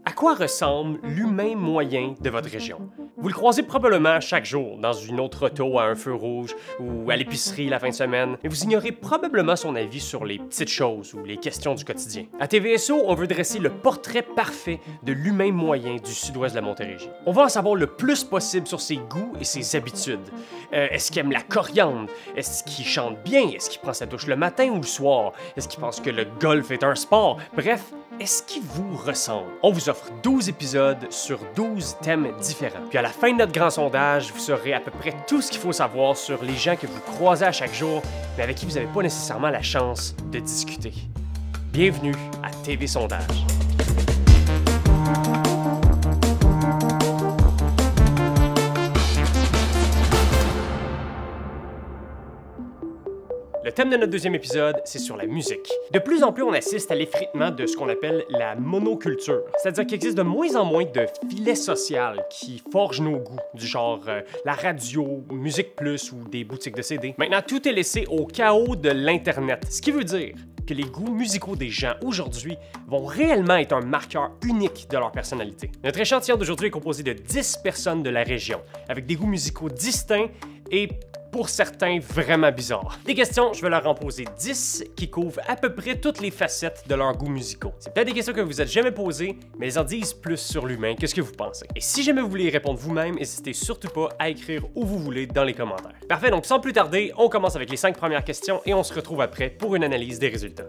À quoi ressemble l'humain moyen de votre région? Vous le croisez probablement chaque jour dans une autre auto à un feu rouge ou à l'épicerie la fin de semaine, mais vous ignorez probablement son avis sur les petites choses ou les questions du quotidien. À TVSO, on veut dresser le portrait parfait de l'humain moyen du sud-ouest de la Montérégie. On va en savoir le plus possible sur ses goûts et ses habitudes. Est-ce qu'il aime la coriandre? Est-ce qu'il chante bien? Est-ce qu'il prend sa douche le matin ou le soir? Est-ce qu'il pense que le golf est un sport? Bref, est-ce qu'il vous ressemble? On vous offre 12 épisodes sur 12 thèmes différents. Puis à la fin de notre grand sondage, vous saurez à peu près tout ce qu'il faut savoir sur les gens que vous croisez à chaque jour, mais avec qui vous n'avez pas nécessairement la chance de discuter. Bienvenue à TV Sondage. Le thème de notre deuxième épisode, c'est sur la musique. De plus en plus, on assiste à l'effritement de ce qu'on appelle la monoculture, c'est-à-dire qu'il existe de moins en moins de filets sociaux qui forgent nos goûts, du genre la radio, Musique Plus ou des boutiques de CD. Maintenant, tout est laissé au chaos de l'Internet, ce qui veut dire que les goûts musicaux des gens aujourd'hui vont réellement être un marqueur unique de leur personnalité. Notre échantillon d'aujourd'hui est composé de 10 personnes de la région, avec des goûts musicaux distincts et pour certains, vraiment bizarres. Des questions, je vais leur en poser 10 qui couvrent à peu près toutes les facettes de leurs goûts musicaux. C'est peut-être des questions que vous n'êtes jamais posées, mais elles en disent plus sur l'humain. Qu'est-ce que vous pensez? Et si jamais vous voulez y répondre vous-même, n'hésitez surtout pas à écrire où vous voulez dans les commentaires. Parfait, donc sans plus tarder, on commence avec les 5 premières questions et on se retrouve après pour une analyse des résultats.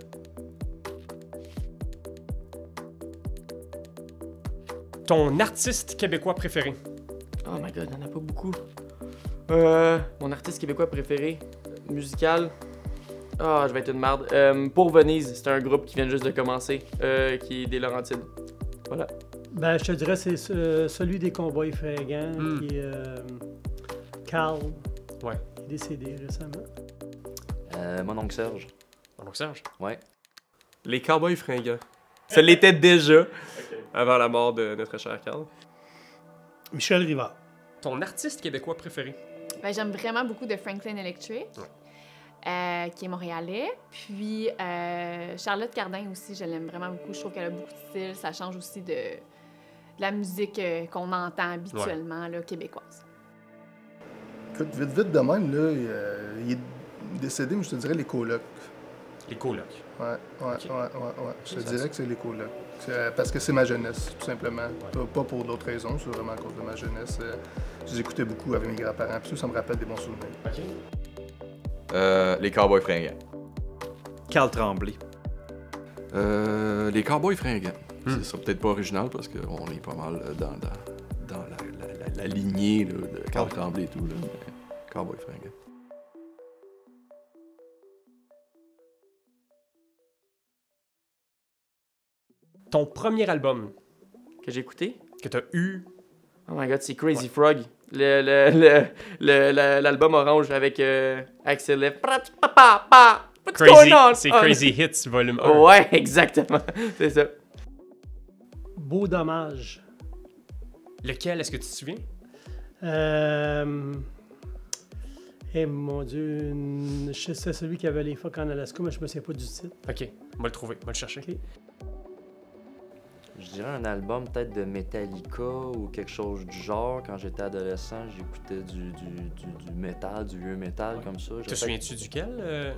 Ton artiste québécois préféré? Oh my god, il n'y en a pas beaucoup. Mon artiste québécois préféré, musical. Ah, je vais être une marde. Pour Venise, c'est un groupe qui vient juste de commencer, qui est des Laurentides. Voilà. Ben, je te dirais c'est celui des Cowboys Fringants, qui est Carl, Ouais. qui est décédé récemment. Mon oncle Serge. Mon oncle Serge? Ouais. Les Cowboys Fringants. Ça l'était déjà avant la mort de notre cher Carl. Michel Rivard. Ton artiste québécois préféré? Ben, j'aime vraiment beaucoup de Franklin Electric, qui est montréalais. Puis Charlotte Cardin aussi, je l'aime vraiment beaucoup. Je trouve qu'elle a beaucoup de style. Ça change aussi de la musique qu'on entend habituellement, là, québécoise. Écoute, vite de même, là, il est décédé, mais je te dirais les colocs. Les colocs. Ouais. Ok. Je te dirais que c'est les colocs. Parce que c'est ma jeunesse, tout simplement. Pas pour d'autres raisons, c'est vraiment à cause de ma jeunesse. Je les écoutais beaucoup avec mes grands-parents, puis ça me rappelle des bons souvenirs. OK. Les Cowboys Fringants. Carl Tremblay. Les Cowboys Fringants. C'est ça, peut-être pas original parce qu'on est pas mal dans la lignée là, de Carl Tremblay et tout. Là, mais Cowboys Fringants. Ton premier album Que j'ai écouté. que tu as eu? Oh my god, c'est Crazy Frog. L'album orange avec Axel F. What's going on? C'est Oh, Crazy Hits volume 1. Ouais, exactement. C'est ça. Beau dommage. Lequel, est-ce que tu te souviens? Eh mon Dieu, c'est celui qui avait les phoques en Alaska, mais je me souviens pas du titre. OK, on va le trouver, on va le chercher. OK. Je dirais un album peut-être de Metallica ou quelque chose du genre. Quand j'étais adolescent, j'écoutais du métal, du vieux métal comme ça. Te souviens-tu duquel?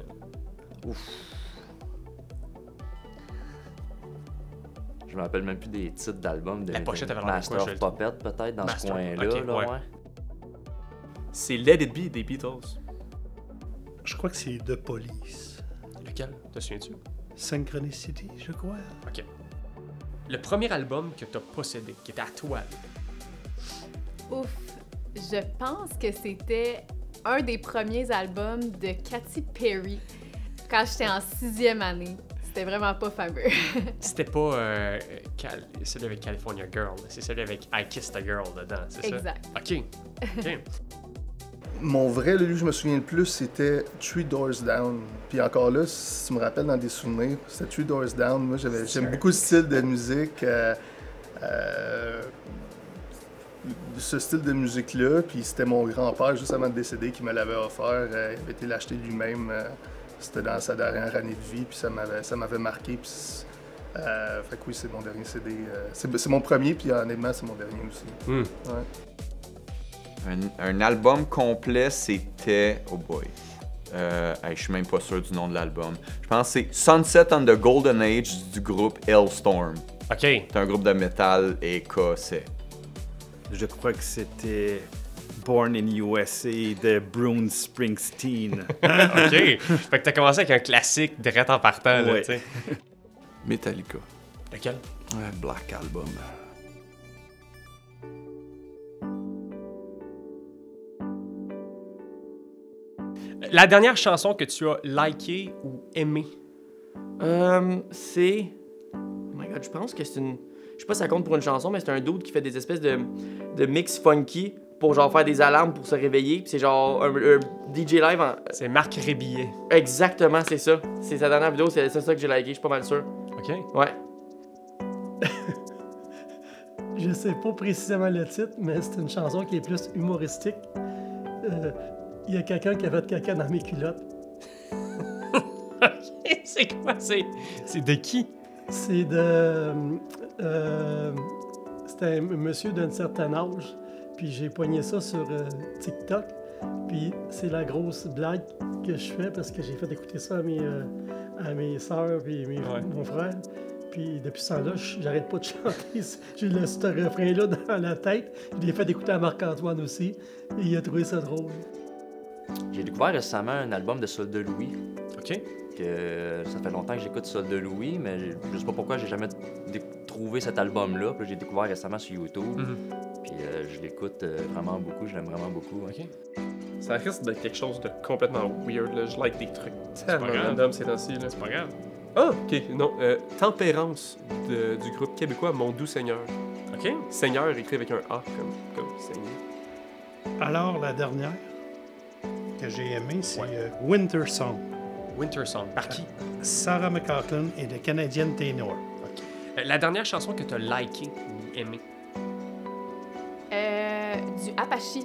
Ouf. Je me rappelle même plus des titres d'albums. La pochette avait l'air de Master quoi, je of le Puppet peut-être dans Master, ce coin-là. ok, là, ouais. ouais. C'est Let It Be des Beatles. Je crois que c'est The Police. Lequel? Te souviens-tu? Synchronicity, je crois. OK. Le premier album que tu as possédé, qui était à toi. Ouf, je pense que c'était un des premiers albums de Katy Perry quand j'étais en 6e année. C'était vraiment pas fameux. C'était pas celui avec California Girl, c'est celui avec I Kissed a Girl dedans, c'est ça? Exact. OK. OK. Mon vrai, lui, je me souviens le plus, c'était Three Doors Down. Puis encore là, si tu me rappelles dans des souvenirs, c'était Three Doors Down. Moi, j'aime beaucoup ce style de musique. ce style de musique-là, puis c'était mon grand-père, juste avant de décéder, qui me l'avait offert. Il avait été l'acheter lui-même. C'était dans sa dernière année de vie, puis ça m'avait marqué. Puis, fait que oui, c'est mon dernier CD. C'est mon premier, puis honnêtement, c'est mon dernier aussi. Ouais. Un album complet, c'était... Oh boy. Je suis même pas sûr du nom de l'album. Je pense que c'est Sunset on the Golden Age du groupe Hellstorm. OK. C'est un groupe de métal écossais. Je crois que c'était Born in USA de Bruce Springsteen. OK. Fait que t'as commencé avec un classique direct en partant, là, Ouais. tu sais. Metallica. Lequel? Ouais, Black Album. La dernière chanson que tu as likée ou aimée? C'est... Oh my god, je pense que c'est une... Je sais pas si ça compte pour une chanson, mais c'est un dude qui fait des espèces de mix funky pour genre faire des alarmes pour se réveiller. Puis c'est genre un DJ live en... C'est Marc Rébillet. Exactement, c'est ça. C'est sa dernière vidéo, c'est ça que j'ai liké, je suis pas mal sûr. OK. Ouais. Je sais pas précisément le titre, mais c'est une chanson qui est plus humoristique. Il y a quelqu'un qui a fait caca dans mes culottes. C'est quoi? C'est de qui? C'est de... c'était un monsieur d'un certain âge. Puis j'ai poigné ça sur TikTok. Puis c'est la grosse blague que je fais parce que j'ai fait écouter ça à mes sœurs et mon frère. Puis depuis ce temps-là, j'arrête pas de chanter. J'ai ce refrain-là dans la tête. Je l'ai fait écouter à Marc-Antoine aussi. Et il a trouvé ça drôle. J'ai découvert récemment un album de Soldat Louis. OK. Que ça fait longtemps que j'écoute Soldat Louis, mais je sais pas pourquoi j'ai jamais trouvé cet album-là. Puis j'ai découvert récemment sur YouTube. Puis je l'écoute vraiment beaucoup, je l'aime vraiment beaucoup. OK. Ça risque d'être quelque chose de complètement weird, là. Je like des trucs tellement grave. random ces temps-ci, là. C'est pas grave. Ah, ok, non. Tempérance du groupe québécois Mon Doux Seigneur. OK. Seigneur écrit avec un A comme Seigneur. Alors, la dernière que j'ai aimée, c'est Winter Song. Winter Song. Par qui? Sarah McLachlan et le Canadien Taylor. La dernière chanson que tu as likée ou aimée? Du Apache.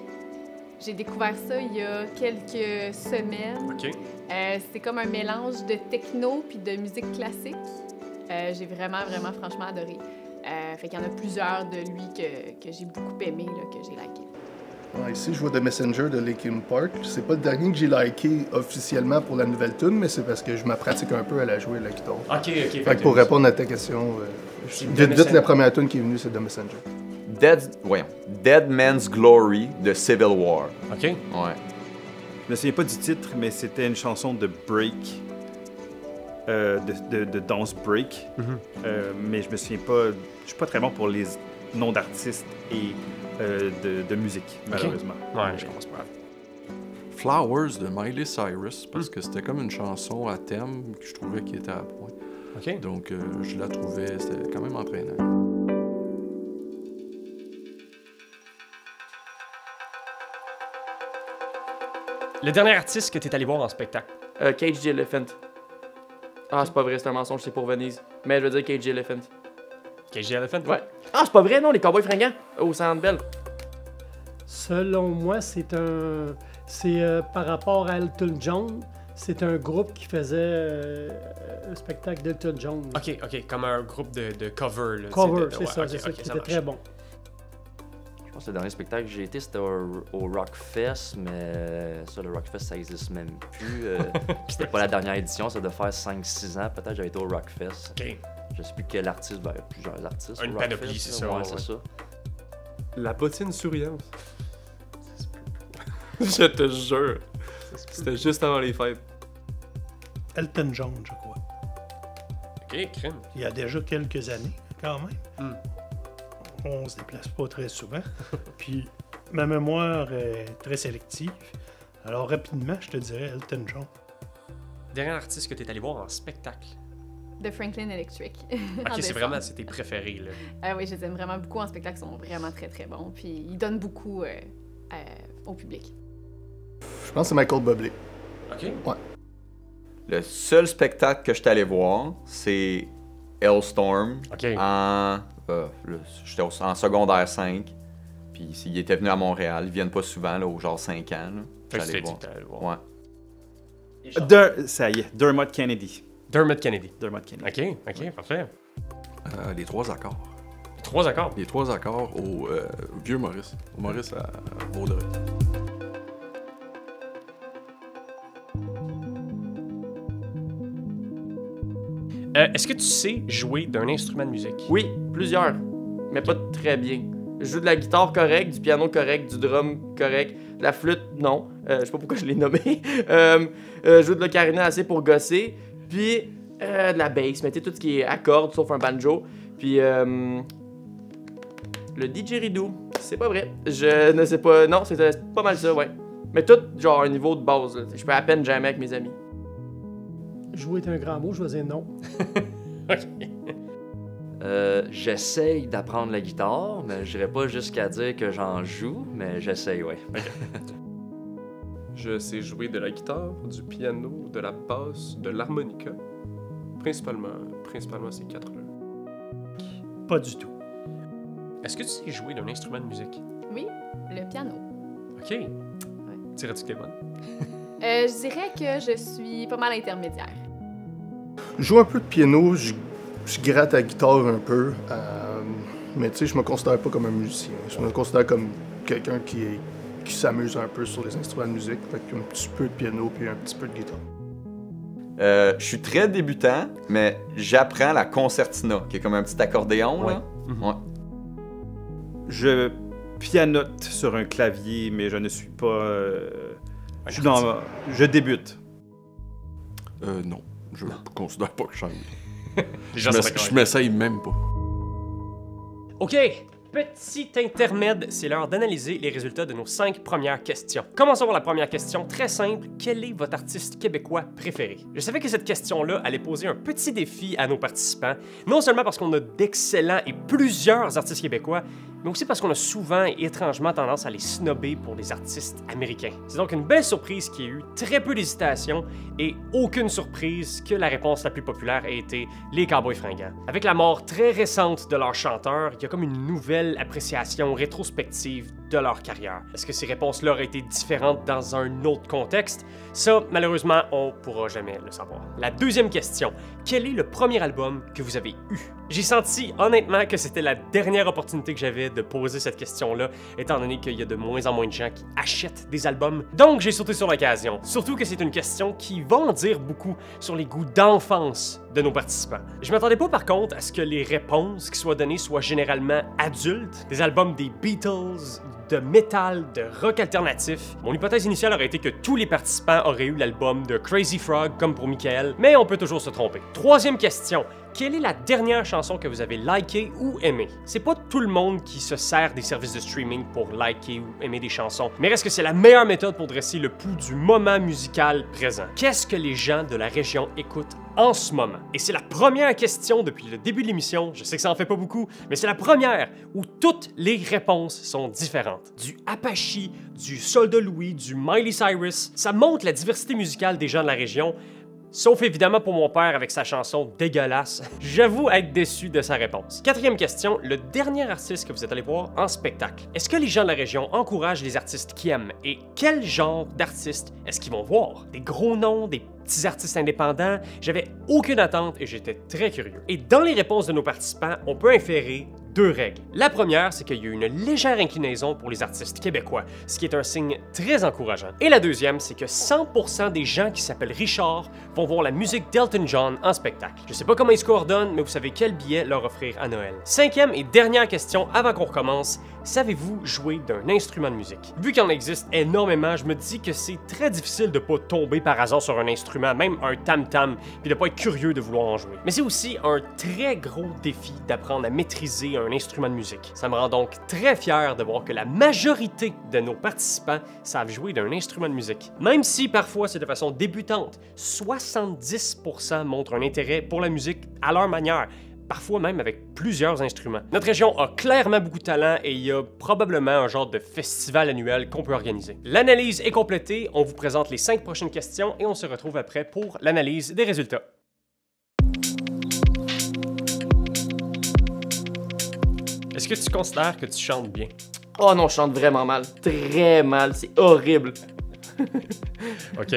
J'ai découvert ça il y a quelques semaines. OK. C'est comme un mélange de techno puis de musique classique. J'ai vraiment, franchement adoré. Fait qu'il y en a plusieurs de lui que j'ai beaucoup aimé, là, que j'ai liké. Ouais, ici, je vois The Messenger de Linkin Park. C'est pas le dernier que j'ai liké officiellement pour la nouvelle tune, mais c'est parce que je me pratique un peu à la jouer, la guitare. OK. Fait que pour répondre à ta question, vite, la première tune qui est venue, c'est The Messenger. Dead Man's Glory de Civil War. OK. Ouais. Je me souviens pas du titre, mais c'était une chanson de break, de danse break. Mais je me souviens pas. Je suis pas très bon pour les noms d'artistes et de musique, malheureusement. Ouais, je commence pas. Flowers de Miley Cyrus, parce que c'était comme une chanson à thème que je trouvais qui était à point. OK. Donc je la trouvais, c'était quand même entraînant. Le dernier artiste que tu es allé voir en spectacle? Cage the Elephant. Ah, c'est pas vrai, c'est un mensonge, c'est pour Venise. Mais je veux dire Cage the Elephant. KG Elephant? Ouais. Ah, c'est pas vrai, non, les Cowboys fringants au Centre Bell. Selon moi, c'est par rapport à Elton John, c'est un groupe qui faisait un spectacle d'Elton John. OK, comme un groupe de cover. Là, Cover, c'est ça, qui était très bon. Je pense que le dernier spectacle que j'ai été, c'était au Rockfest, mais ça, le Rockfest, ça existe même plus. C'était pas la dernière édition, ça doit faire 5-6 ans. Peut-être j'avais été au Rockfest. OK. Je sais plus quel artiste, ben, plusieurs artistes. Une au Rockfest, panoplie, c'est là. ça, Ouais, c'est ça. La bottine souriante. Je te jure. C'était juste avant les fêtes. Elton John, je crois. OK, crime. Il y a déjà quelques années, quand même. On se déplace pas très souvent. Puis ma mémoire est très sélective. Alors rapidement, je te dirais Elton John. Dernier artiste que tu es allé voir en spectacle? De Franklin Electric. OK, c'est tes préférés, là. Oui, je les aime vraiment beaucoup en spectacle. Ils sont vraiment très, très bons. Puis ils donnent beaucoup au public. Je pense que c'est Michael Bublé. OK. Ouais. Le seul spectacle que je suis allé voir, c'est Hellstorm OK. j'étais en secondaire 5. Puis s'ils étaient venus à Montréal, ils viennent pas souvent, là, au genre 5 ans. Là. Fait que J'allais tu t'es dit, voir. t'allais le voir. Ouais. Ça y est, Dermot Kennedy. Dermot Kennedy. Dermot Kennedy. Ok, parfait. Les 3 accords. 3 accords. Les 3 accords au Vieux Maurice. Au Maurice à Vaudreuil. Est-ce que tu sais jouer d'un instrument de musique? Oui, plusieurs, mais pas très bien. Je joue de la guitare correcte, du piano correct, du drum correct, de la flûte, non. Je sais pas pourquoi je l'ai nommé. Je joue de l'ocarina assez pour gosser, puis de la bass, mais tu sais, tout ce qui est à cordes, sauf un banjo. Puis le didgeridoo, c'est pas vrai. Je ne sais pas, non, c'est pas mal ça, ouais. Mais tout, genre, un niveau de base, là. Je peux à peine jammer avec mes amis. Jouer est un grand mot, je vais dire non. Ok. J'essaye d'apprendre la guitare, mais je dirais pas jusqu'à dire que j'en joue, mais j'essaye, ouais. Je sais jouer de la guitare, du piano, de la basse, de l'harmonica. Principalement ces 4-là. Pas du tout. Est-ce que tu sais jouer d'un instrument de musique? Oui, le piano. Ok. Dirais-tu que t'es bonne? Je dirais que je suis pas mal intermédiaire. Je joue un peu de piano, je gratte la guitare un peu, mais tu sais, je me considère pas comme un musicien. Je me considère comme quelqu'un qui s'amuse un peu sur les instruments de musique, fait qu'un petit peu de piano puis un petit peu de guitare. Je suis très débutant, mais j'apprends la concertina, qui est comme un petit accordéon, là. Ouais. Je pianote sur un clavier, mais je ne suis pas... je débute. Non. Je considère pas que je chante bien. Je m'essaye même pas. OK, petit intermède, c'est l'heure d'analyser les résultats de nos 5 premières questions. Commençons par la première question, très simple. Quel est votre artiste québécois préféré? Je savais que cette question-là allait poser un petit défi à nos participants, non seulement parce qu'on a d'excellents et plusieurs artistes québécois, mais aussi parce qu'on a souvent et étrangement tendance à les snobber pour des artistes américains. C'est donc une belle surprise qu'il y ait eu très peu d'hésitation et aucune surprise que la réponse la plus populaire ait été les Cowboys fringants. Avec la mort très récente de leur chanteur, il y a comme une nouvelle appréciation rétrospective de leur carrière. Est-ce que ces réponses-là auraient été différentes dans un autre contexte? Ça, malheureusement, on pourra jamais le savoir. La deuxième question, quel est le premier album que vous avez eu? J'ai senti honnêtement que c'était la dernière opportunité que j'avais de poser cette question-là, étant donné qu'il y a de moins en moins de gens qui achètent des albums. Donc j'ai sauté sur l'occasion. Surtout que c'est une question qui va en dire beaucoup sur les goûts d'enfance de nos participants. Je m'attendais pas par contre à ce que les réponses qui soient données soient généralement adultes, des albums des Beatles, de métal, de rock alternatif. Mon hypothèse initiale aurait été que tous les participants auraient eu l'album de Crazy Frog comme pour Michael, mais on peut toujours se tromper. Troisième question. Quelle est la dernière chanson que vous avez likée ou aimée? C'est pas tout le monde qui se sert des services de streaming pour liker ou aimer des chansons, mais est-ce que c'est la meilleure méthode pour dresser le pouls du moment musical présent? Qu'est-ce que les gens de la région écoutent en ce moment? Et c'est la première question depuis le début de l'émission, je sais que ça en fait pas beaucoup, mais c'est la première où toutes les réponses sont différentes. Du Apache, du Soldat Louis, du Miley Cyrus, ça montre la diversité musicale des gens de la région. Sauf évidemment pour mon père avec sa chanson dégueulasse. J'avoue être déçu de sa réponse. Quatrième question, le dernier artiste que vous êtes allé voir en spectacle. Est-ce que les gens de la région encouragent les artistes qu'ils aiment? Et quel genre d'artistes est-ce qu'ils vont voir? Des gros noms, des petits artistes indépendants? J'avais aucune attente et j'étais très curieux. Et dans les réponses de nos participants, on peut inférer 2 règles. La première, c'est qu'il y a eu une légère inclinaison pour les artistes québécois, ce qui est un signe très encourageant. Et la deuxième, c'est que 100% des gens qui s'appellent Richard vont voir la musique d'Elton John en spectacle. Je sais pas comment ils se coordonnent, mais vous savez quel billet leur offrir à Noël. Cinquième et dernière question avant qu'on recommence, savez-vous jouer d'un instrument de musique? Vu qu'il en existe énormément, je me dis que c'est très difficile de pas tomber par hasard sur un instrument, même un tam-tam, puis de pas être curieux de vouloir en jouer. Mais c'est aussi un très gros défi d'apprendre à maîtriser un instrument de musique. Ça me rend donc très fier de voir que la majorité de nos participants savent jouer d'un instrument de musique. Même si parfois c'est de façon débutante, 70% montrent un intérêt pour la musique à leur manière, parfois même avec plusieurs instruments. Notre région a clairement beaucoup de talent et il y a probablement un genre de festival annuel qu'on peut organiser. L'analyse est complétée, on vous présente les 5 prochaines questions et on se retrouve après pour l'analyse des résultats. Est-ce que tu considères que tu chantes bien? Oh non, je chante vraiment mal. Très mal. C'est horrible. OK.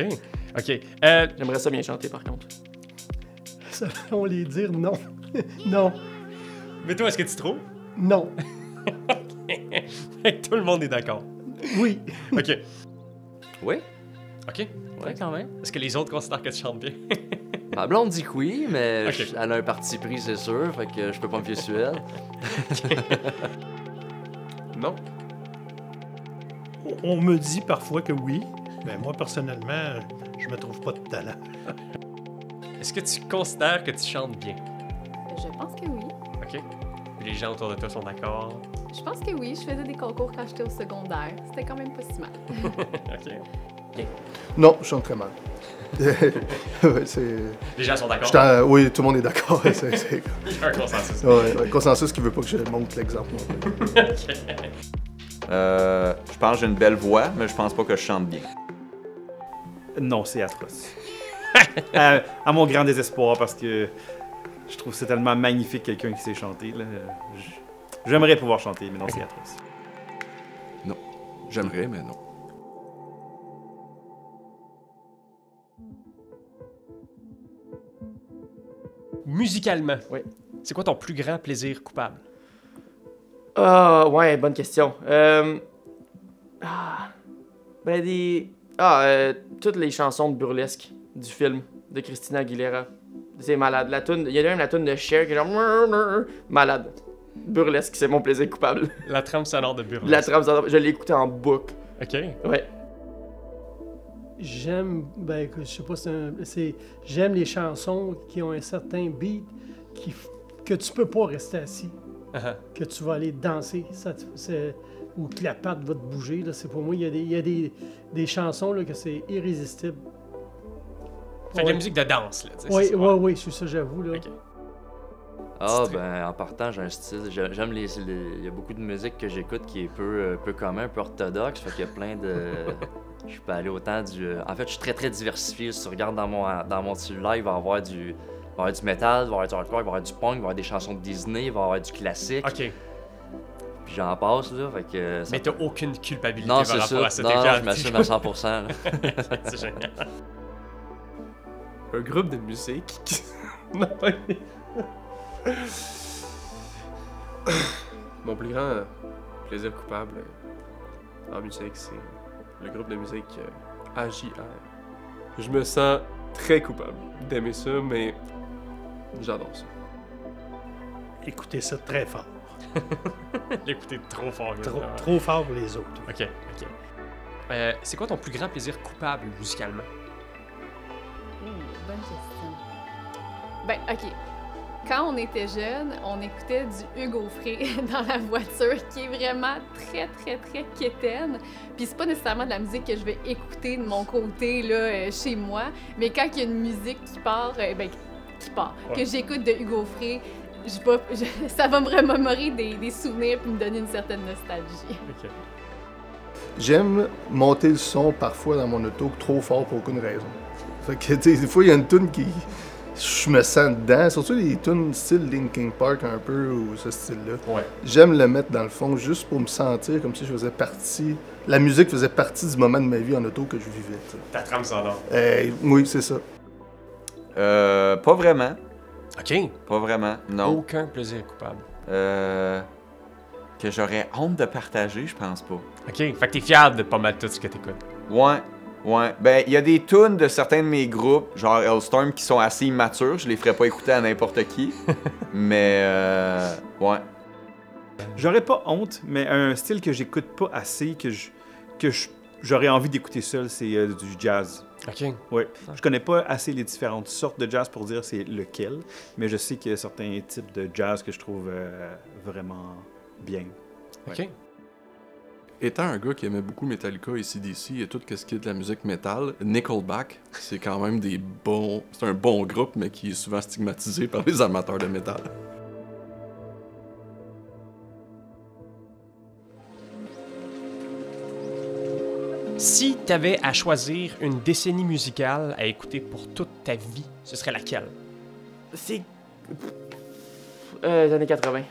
OK. J'aimerais ça bien chanter, par contre. On les dire non. Non. Mais toi, est-ce que tu trouves? Non. Tout le monde est d'accord. Oui. OK. Oui, OK. ouais, quand même. Est-ce que les autres considèrent que tu chantes bien? Ma blonde dit que oui, mais Ok. elle a un parti pris, c'est sûr, fait que je peux pas me fier sur elle. Non. On me dit parfois que oui, mais moi, personnellement, je me trouve pas de talent. Est-ce que tu considères que tu chantes bien? Je pense que oui. OK. Puis les gens autour de toi sont d'accord. Je pense que oui. Je faisais des concours quand j'étais au secondaire. C'était quand même pas si mal. OK. Non, je chante très mal. Ouais, c'est... Les gens sont d'accord. Oui, tout le monde est d'accord. C'est... Il y a un consensus. Ouais, consensus qui veut pas que je montre l'exemple. OK. Je pense que j'ai une belle voix, mais je pense pas que je chante bien. Non, c'est atroce. À mon grand désespoir, parce que je trouve que c'est tellement magnifique quelqu'un qui sait chanter. Là. J'aimerais pouvoir chanter, mais non, c'est atroce. Non. J'aimerais, mais non. Musicalement, Oui. c'est quoi ton plus grand plaisir coupable? Ah, ouais, bonne question. Toutes les chansons de burlesque du film de Christina Aguilera. C'est malade. Il y a même la tune de Cher qui est genre... Malade. Burlesque, c'est mon plaisir coupable. La trame sonore de Burlesque. La trame sonore, je l'ai écouté en boucle. OK. Ouais. J'aime, je sais pas, j'aime les chansons qui ont un certain beat que tu peux pas rester assis, que tu vas aller danser, ou que la patte va te bouger. Là, c'est pour moi, il y a des chansons là, que c'est irrésistible. Fait de la musique de danse, là. Oui, c'est ça, j'avoue. Là. OK. Ah, ben, en partant, j'ai un style. J'aime il y a beaucoup de musique que j'écoute qui est peu commun, un peu orthodoxe. Fait qu'il y a plein de. Je peux aller autant du. En fait, je suis très très diversifié. Si tu regardes dans mon cellulaire, il va y avoir du métal, il va y avoir du hardcore, il va y avoir du punk, il va y avoir des chansons de Disney, il va y avoir du classique. OK. Puis j'en passe, là. Fait que. Mais t'as aucune culpabilité Non, par c'est rapport ça. à ça. Non, t'es fier je m'assume à 100%. Là. C'est génial. Un groupe de musique qui... Non, pas... Mon plus grand plaisir coupable en musique, c'est le groupe de musique AJR. Je me sens très coupable d'aimer ça, mais j'adore ça. Écoutez ça très fort. L'écouter trop fort. Trop fort pour les autres. OK. C'est quoi ton plus grand plaisir coupable musicalement? Bonne question. Ben, OK. Quand on était jeune, on écoutait du Hugo Frey dans la voiture, qui est vraiment très, très, très quétaine. Puis c'est pas nécessairement de la musique que je vais écouter de mon côté, là, chez moi, mais quand il y a une musique qui part, que j'écoute de Hugo Frey, ça va me remémorer des souvenirs puis me donner une certaine nostalgie. OK. J'aime monter le son parfois dans mon auto trop fort pour aucune raison. Fait que, tu sais, des fois, il y a une tune qui... Je me sens dedans, surtout les tunes style Linkin Park un peu, ou ce style-là. Ouais. J'aime le mettre dans le fond juste pour me sentir comme si je faisais partie... La musique faisait partie du moment de ma vie en auto que je vivais, t'sais. Ta trame sonore. Oui, c'est ça. Pas vraiment. OK. Pas vraiment, non. Aucun plaisir coupable. Que j'aurais honte de partager, je pense pas. OK. Fait que t'es fier de pas mal tout ce que t'écoutes. Ouais. Ben, il y a des tunes de certains de mes groupes, genre Hellstorm, qui sont assez immatures. Je les ferais pas écouter à n'importe qui. Mais, ouais. J'aurais pas honte, mais un style que j'écoute pas assez, j'aurais envie d'écouter seul, c'est du jazz. OK. Oui. Je connais pas assez les différentes sortes de jazz pour dire c'est lequel, mais je sais qu'il y a certains types de jazz que je trouve vraiment bien. OK. Étant un gars qui aimait beaucoup Metallica et AC/DC et tout ce qui est de la musique métal, Nickelback, c'est quand même c'est un bon groupe, mais qui est souvent stigmatisé par les amateurs de métal. Si t'avais à choisir une décennie musicale à écouter pour toute ta vie, ce serait laquelle? C'est... les années 80.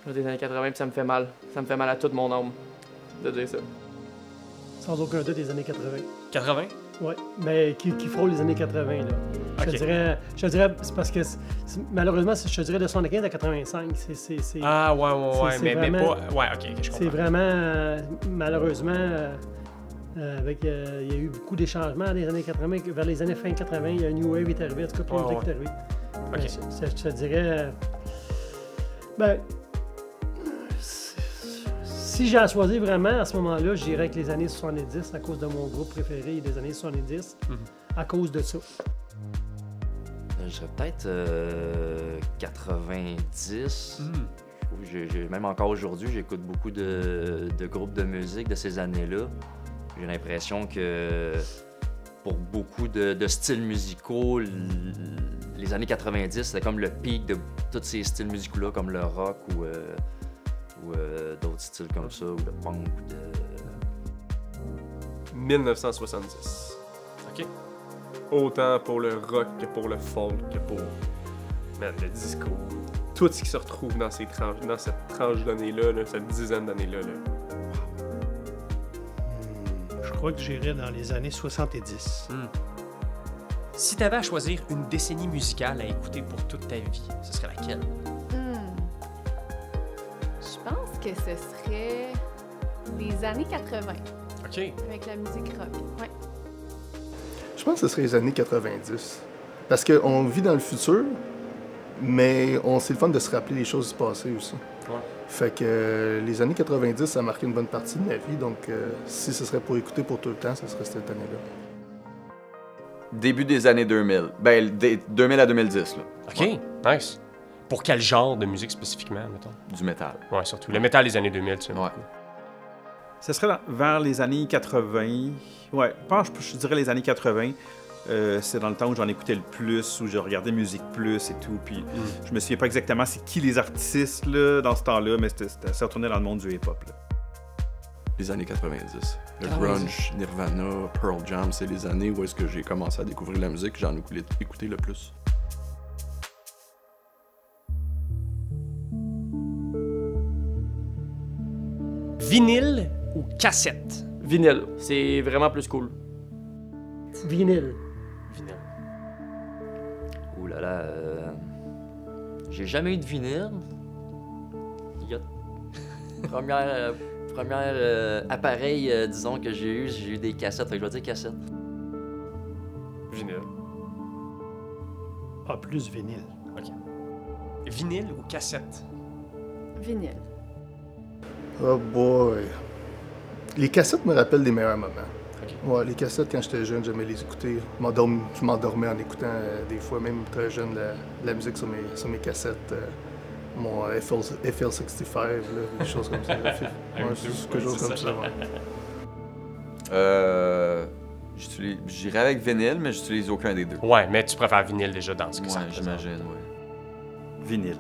Des années 80, puis ça me fait mal. Ça me fait mal à toute mon âme. de dire ça. Sans aucun doute des années 80. 80? Oui, mais qui frôle les années 80, là. Ok. Je te dirais, c'est parce que, malheureusement, je te dirais de 75 à 85. Ah, ouais, c'est mais vraiment- pas... Ouais, ok, je C'est comprends. vraiment, malheureusement, il y a eu beaucoup des changements dans les années 80. Vers les années fin 80, il y a un New Wave qui est arrivé, en tout cas, plein de trucs qui est arrivé. Ok. Je te dirais, ben, si j'ai à choisir vraiment, à ce moment-là, je dirais que les années 70, à cause de mon groupe préféré des années 70, à cause de ça. Je dirais peut-être 90. Même encore aujourd'hui, j'écoute beaucoup de groupes de musique de ces années-là. J'ai l'impression que pour beaucoup de styles musicaux, les années 90, c'était comme le pic de tous ces styles musicaux-là, comme le rock ou d'autres styles comme ça, ou le punk. 1970. OK. Autant pour le rock que pour le folk, que pour le disco. Tout ce qui se retrouve dans cette tranche d'années-là, cette dizaine d'années-là. Je crois que j'irais dans les années 70. Si t'avais à choisir une décennie musicale à écouter pour toute ta vie, ce serait laquelle? Je pense que ce serait les années 80, OK. avec la musique rock. Ouais. Je pense que ce serait les années 90. Parce qu'on vit dans le futur, mais c'est le fun de se rappeler les choses du passé aussi. Ouais. Fait que les années 90, ça a marqué une bonne partie de ma vie. Donc, si ce serait pour écouter pour tout le temps, ce serait cette année-là. Début des années 2000. Ben, 2000 à 2010, là. OK, nice. Pour quel genre de musique spécifiquement, mettons? Du métal. Ouais, surtout. Le métal des années 2000, tu sais. Ouais. Ce serait vers les années 80. Ouais, je dirais les années 80. C'est dans le temps où j'en écoutais le plus, où je regardais Musique Plus et tout. Puis je me souviens pas exactement c'est qui les artistes là, dans ce temps-là, mais ça retournait dans le monde du hip-hop. Là. Les années 90. Le grunge, Nirvana, Pearl Jam, c'est les années où est-ce que j'ai commencé à découvrir la musique, j'en ai écouté le plus. Vinyle ou cassette? Vinyle, c'est vraiment plus cool. Vinyle. Vinyle. Ouh là là, j'ai jamais eu de vinyle. Il y a première appareil, disons, que j'ai eu des cassettes, fait que je vais dire cassette. Vinyle. Ah, plus vinyle. OK. Vinyle ou cassette? Vinyle. Oh boy. Les cassettes me rappellent des meilleurs moments. OK. Ouais, les cassettes, quand j'étais jeune, j'aimais les écouter. Je m'endormais en écoutant, des fois, même très jeune, la musique sur mes cassettes. Mon FL65, là, des choses comme ça. Ouais, c'est quelque chose comme ça. Ouais. J'irais avec vinyle, mais j'utilise aucun des deux. Ouais, mais tu préfères vinyle déjà dans ce que ça Ouais, représente. j'imagine, ouais. Vinyle.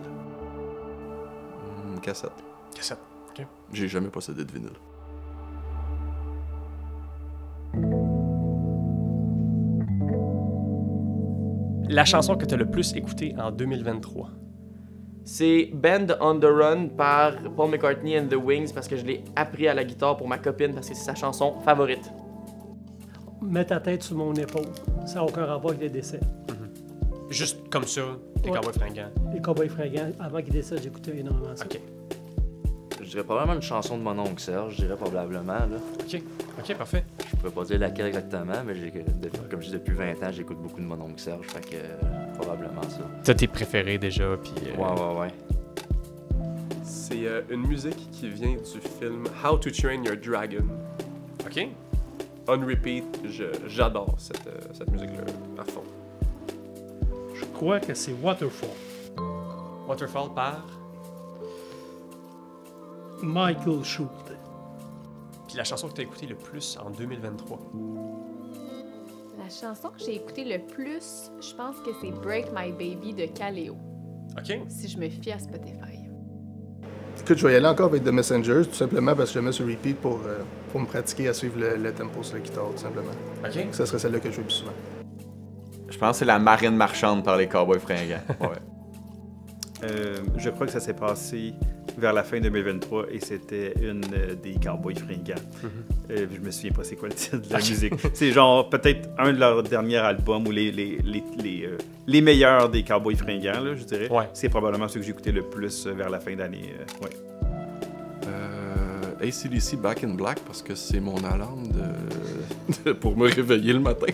Cassette. Cassette. OK. J'ai jamais possédé de vinyle. La chanson que tu as le plus écoutée en 2023? C'est Band on the Run par Paul McCartney and the Wings parce que je l'ai appris à la guitare pour ma copine parce que c'est sa chanson favorite. Mets ta tête sur mon épaule. Ça n'a aucun rapport avec les décès. Juste comme ça, les Ouais. Cowboys fringants. Les Cowboys fringants, avant qu'ils décèdent, j'écoutais énormément ça. OK. Je dirais probablement une chanson de mon oncle Serge, je dirais probablement, là. OK. OK, parfait. Je pourrais pas dire laquelle exactement, mais comme je dis, depuis 20 ans, j'écoute beaucoup de mon oncle Serge, fait que probablement ça. T'as tes préférés déjà, puis... Ouais. C'est une musique qui vient du film How to Train Your Dragon. OK. On repeat, j'adore cette musique-là à fond. Je crois que c'est Waterfall. Waterfall par... Michael Schulte. Puis la chanson que t'as écoutée le plus en 2023? La chanson que j'ai écoutée le plus, je pense que c'est Break My Baby de Kaleo, OK. si je me fie à Spotify. Écoute, je vais y aller encore avec The Messengers, tout simplement parce que je le mets sur repeat pour me pratiquer à suivre le tempo sur la guitare, tout simplement. OK. Ça serait celle-là que je joue le plus souvent. Je pense que c'est La Marine Marchande par les Cowboys fringants. Ouais. Je crois que ça s'est passé vers la fin 2023 et c'était une des Cowboys fringants. Je me souviens pas c'est quoi le titre de la musique. C'est genre peut-être un de leurs derniers albums ou les meilleurs des Cowboys fringants, là, je dirais. Ouais. C'est probablement ceux que j'ai écouté le plus vers la fin d'année. Ouais. AC/DC Back in Black parce que c'est mon alarme pour me réveiller le matin.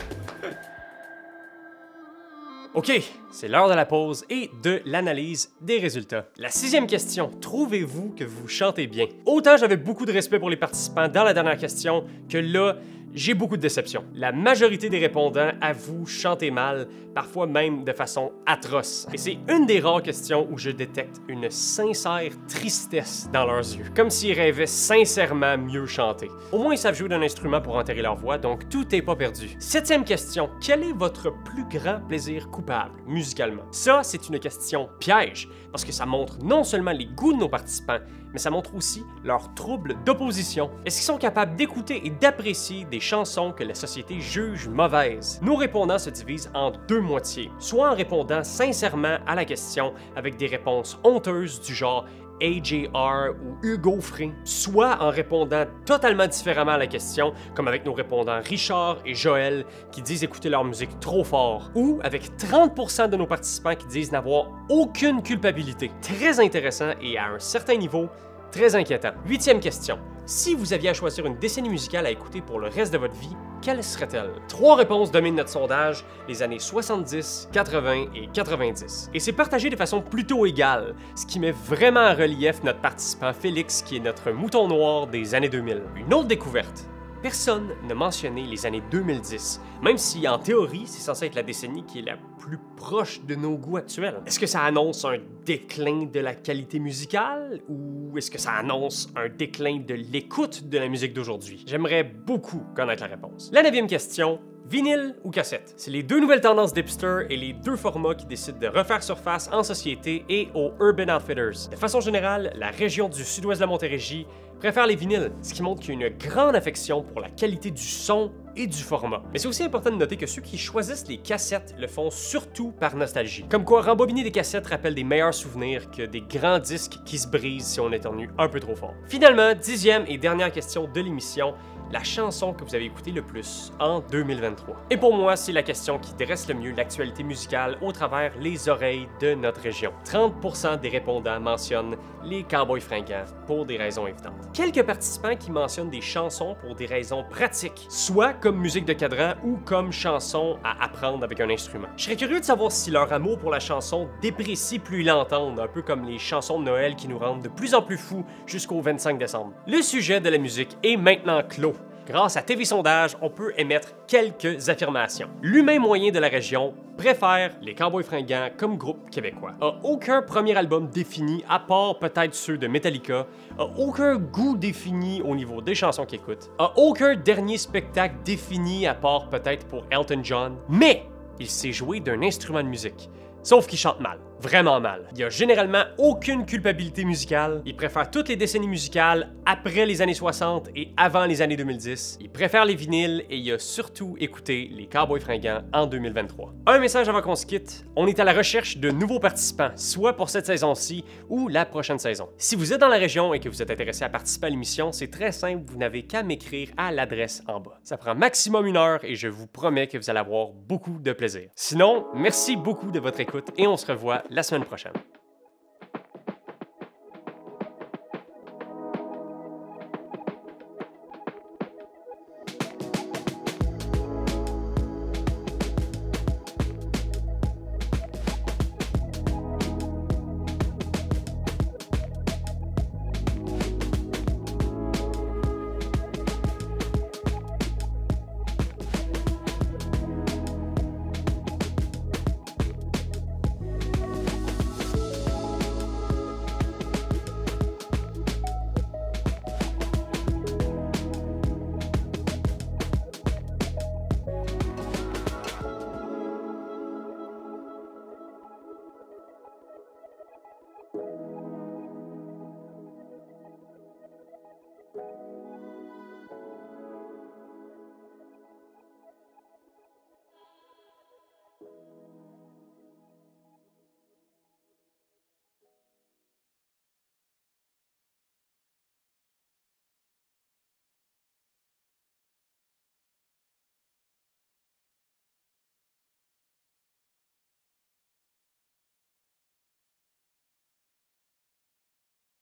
OK, c'est l'heure de la pause et de l'analyse des résultats. La 6e question, trouvez-vous que vous chantez bien? Autant j'avais beaucoup de respect pour les participants dans la dernière question que là, j'ai beaucoup de déception. La majorité des répondants avouent chanter mal, parfois même de façon atroce. Et c'est une des rares questions où je détecte une sincère tristesse dans leurs yeux, comme s'ils rêvaient sincèrement mieux chanter. Au moins, ils savent jouer d'un instrument pour enterrer leur voix, donc tout n'est pas perdu. 7e question, quel est votre plus grand plaisir coupable, musicalement? Ça, c'est une question piège, parce que ça montre non seulement les goûts de nos participants, mais ça montre aussi leurs troubles d'opposition. Est-ce qu'ils sont capables d'écouter et d'apprécier des chansons que la société juge mauvaises? Nos répondants se divisent en deux moitiés, soit en répondant sincèrement à la question avec des réponses honteuses du genre AJR ou Hugo Frey, soit en répondant totalement différemment à la question, comme avec nos répondants Richard et Joël qui disent écouter leur musique trop fort, ou avec 30% de nos participants qui disent n'avoir aucune culpabilité. Très intéressant et à un certain niveau, très inquiétant. 8e question. Si vous aviez à choisir une décennie musicale à écouter pour le reste de votre vie, quelle serait-elle? 3 réponses dominent notre sondage, les années 70, 80 et 90. Et c'est partagé de façon plutôt égale, ce qui met vraiment en relief notre participant Félix, qui est notre mouton noir des années 2000. Une autre découverte. Personne n'a mentionné les années 2010, même si en théorie, c'est censé être la décennie qui est la plus proche de nos goûts actuels. Est-ce que ça annonce un déclin de la qualité musicale ou est-ce que ça annonce un déclin de l'écoute de la musique d'aujourd'hui? J'aimerais beaucoup connaître la réponse. La 9e question. Vinyle ou cassette? C'est les deux nouvelles tendances d'hipster et les deux formats qui décident de refaire surface en société et aux Urban Outfitters. De façon générale, la région du sud-ouest de la Montérégie préfère les vinyles, ce qui montre qu'il y a une grande affection pour la qualité du son et du format. Mais c'est aussi important de noter que ceux qui choisissent les cassettes le font surtout par nostalgie. Comme quoi, rembobiner des cassettes rappelle des meilleurs souvenirs que des grands disques qui se brisent si on éternue un peu trop fort. Finalement, 10e et dernière question de l'émission, la chanson que vous avez écoutée le plus en 2023. Et pour moi, c'est la question qui dresse le mieux l'actualité musicale au travers les oreilles de notre région. 30% des répondants mentionnent les Cowboys fringants pour des raisons évidentes. Quelques participants qui mentionnent des chansons pour des raisons pratiques, soit comme musique de cadran ou comme chanson à apprendre avec un instrument. Je serais curieux de savoir si leur amour pour la chanson déprécie plus ils l'entendent, un peu comme les chansons de Noël qui nous rendent de plus en plus fous jusqu'au 25 décembre. Le sujet de la musique est maintenant clos. Grâce à TV Sondage, on peut émettre quelques affirmations. L'humain moyen de la région préfère les Cowboys fringants comme groupe québécois. A aucun premier album défini, à part peut-être ceux de Metallica. A aucun goût défini au niveau des chansons qu'il écoute. A aucun dernier spectacle défini, à part peut-être pour Elton John. Mais il sait jouer d'un instrument de musique. Sauf qu'il chante mal. Vraiment mal. Il y a généralement aucune culpabilité musicale. Il préfère toutes les décennies musicales après les années 60 et avant les années 2010. Il préfère les vinyles et il a surtout écouté les Cowboys fringants en 2023. Un message avant qu'on se quitte. On est à la recherche de nouveaux participants, soit pour cette saison-ci ou la prochaine saison. Si vous êtes dans la région et que vous êtes intéressé à participer à l'émission, c'est très simple. Vous n'avez qu'à m'écrire à l'adresse en bas. Ça prend maximum 1 heure et je vous promets que vous allez avoir beaucoup de plaisir. Sinon, merci beaucoup de votre écoute et on se revoit la semaine prochaine.